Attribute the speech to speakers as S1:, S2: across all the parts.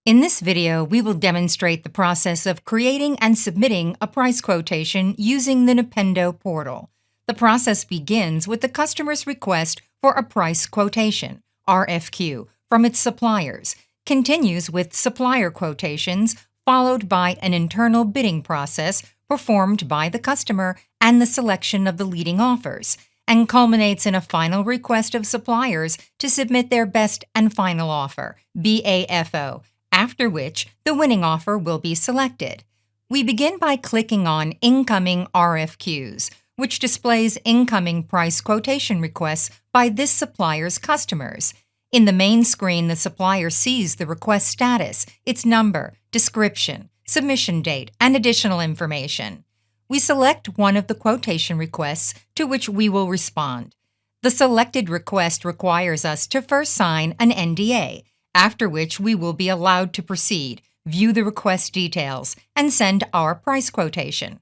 S1: In this video, we will demonstrate the process of creating and submitting a price quotation using the Nipendo portal. The process begins with the customer's request for a price quotation, RFQ, from its suppliers, continues with supplier quotations, followed by an internal bidding process performed by the customer and the selection of the leading offers, and culminates in a final request of suppliers to submit their best and final offer, BAFO, after which the winning offer will be selected. We begin by clicking on Incoming RFQs, which displays incoming price quotation requests by this supplier's customers. In the main screen, the supplier sees the request status, its number, description, submission date, and additional information. We select one of the quotation requests to which we will respond. The selected request requires us to first sign an NDA, after which we will be allowed to proceed, view the request details, and send our price quotation.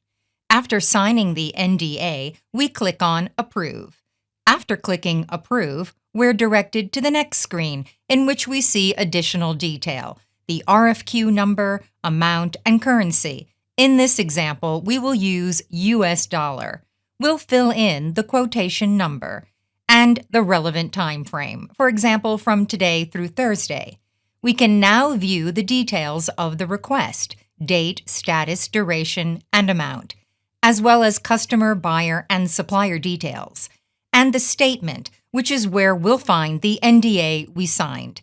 S1: After signing the NDA, we click on Approve. After clicking Approve, we're directed to the next screen, in which we see additional detail, the RFQ number, amount, and currency. In this example, we will use US dollar. We'll fill in the quotation number and the relevant time frame, for example, from today through Thursday. We can now view the details of the request, date, status, duration, and amount, as well as customer, buyer, and supplier details, and the statement, which is where we'll find the NDA we signed.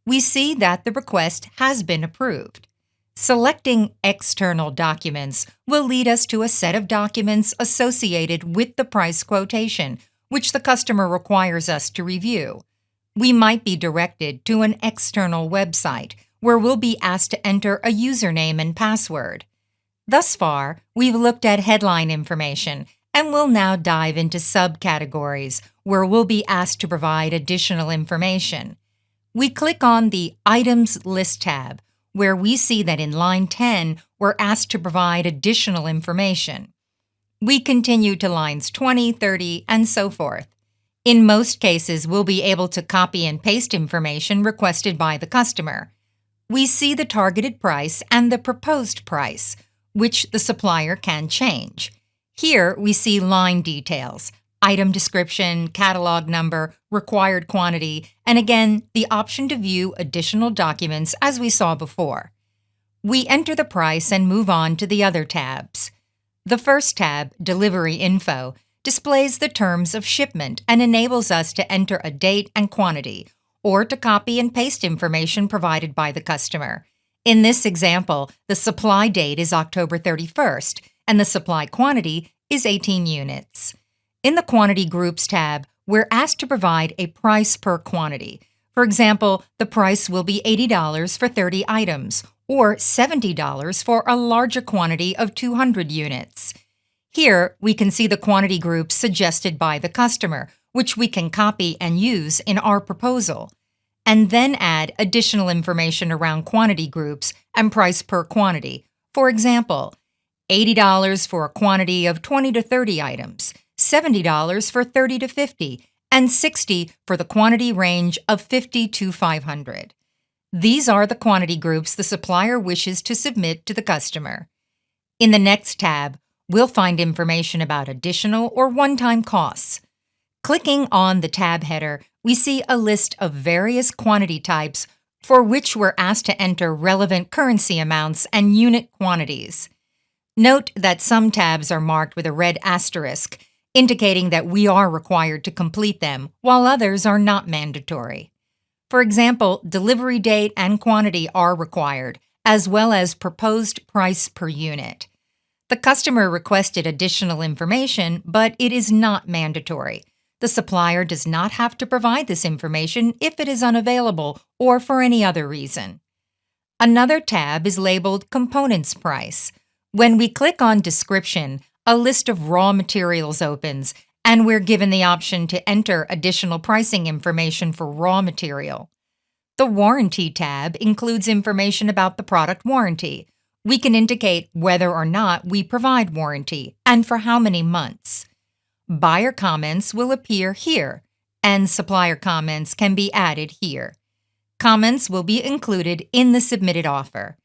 S1: We see that the request has been approved. Selecting External Documents will lead us to a set of documents associated with the price quotation, which the customer requires us to review. We might be directed to an external website where we'll be asked to enter a username and password. Thus far, we've looked at headline information, and we'll now dive into subcategories where we'll be asked to provide additional information. We click on the Items List tab, where we see that in line 10, we're asked to provide additional information. We continue to lines 20, 30, and so forth. In most cases, we'll be able to copy and paste information requested by the customer. We see the targeted price and the proposed price, which the supplier can change. Here, we see line details, item description, catalog number, required quantity, and again, the option to view additional documents as we saw before. We enter the price and move on to the other tabs. The first tab, Delivery Info, displays the terms of shipment and enables us to enter a date and quantity, or to copy and paste information provided by the customer. In this example, the supply date is October 31st, and the supply quantity is 18 units. In the Quantity Groups tab, we're asked to provide a price per quantity. For example, the price will be $80 for 30 items, or $70 for a larger quantity of 200 units. Here, we can see the quantity groups suggested by the customer, which we can copy and use in our proposal, and then add additional information around quantity groups and price per quantity. For example, $80 for a quantity of 20 to 30 items, $70 for 30 to 50, and $60 for the quantity range of 50 to 500. These are the quantity groups the supplier wishes to submit to the customer. In the next tab, we'll find information about additional or one-time costs. Clicking on the tab header, we see a list of various quantity types for which we're asked to enter relevant currency amounts and unit quantities. Note that some tabs are marked with a red asterisk, indicating that we are required to complete them, while others are not mandatory. For example, delivery date and quantity are required, as well as proposed price per unit. The customer requested additional information, but it is not mandatory. The supplier does not have to provide this information if it is unavailable or for any other reason. Another tab is labeled Components Price. When we click on Description, a list of raw materials opens, and we're given the option to enter additional pricing information for raw material. The Warranty tab includes information about the product warranty. We can indicate whether or not we provide warranty and for how many months. Buyer comments will appear here, and supplier comments can be added here. Comments will be included in the submitted offer.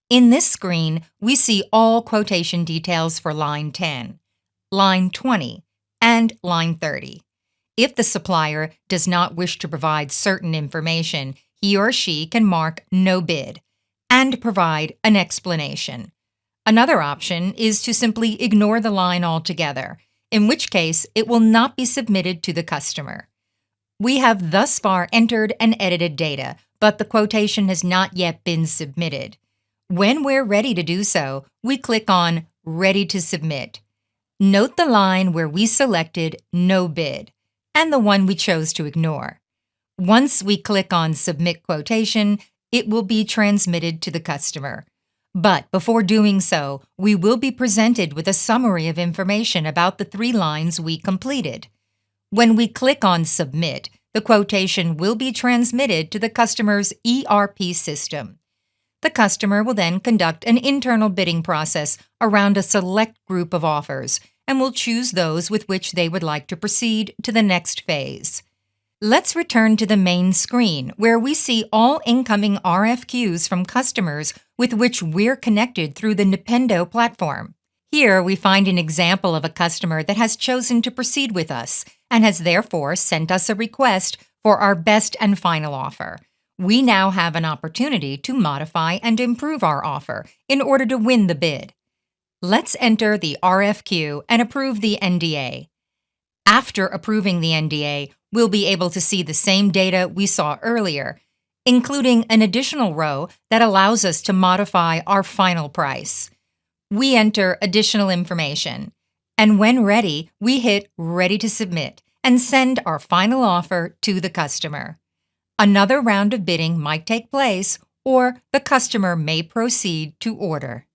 S1: In this screen, we see all quotation details for line 10, line 20, and line 30. If the supplier does not wish to provide certain information, he or she can mark no bid and provide an explanation. Another option is to simply ignore the line altogether, in which case it will not be submitted to the customer. We have thus far entered and edited data, but the quotation has not yet been submitted. When we're ready to do so, we click on Ready to Submit. Note the line where we selected No Bid and the one we chose to ignore. Once we click on Submit Quotation, it will be transmitted to the customer. But before doing so, we will be presented with a summary of information about the 3 lines we completed. When we click on Submit, the quotation will be transmitted to the customer's ERP system. The customer will then conduct an internal bidding process around a select group of offers and will choose those with which they would like to proceed to the next phase. Let's return to the main screen, where we see all incoming RFQs from customers with which we're connected through the Nipendo platform. Here we find an example of a customer that has chosen to proceed with us and has therefore sent us a request for our best and final offer. We now have an opportunity to modify and improve our offer in order to win the bid. Let's enter the RFQ and approve the NDA. After approving the NDA, we'll be able to see the same data we saw earlier, including an additional row that allows us to modify our final price. We enter additional information, and when ready, we hit Ready to Submit and send our final offer to the customer. Another round of bidding might take place, or the customer may proceed to order.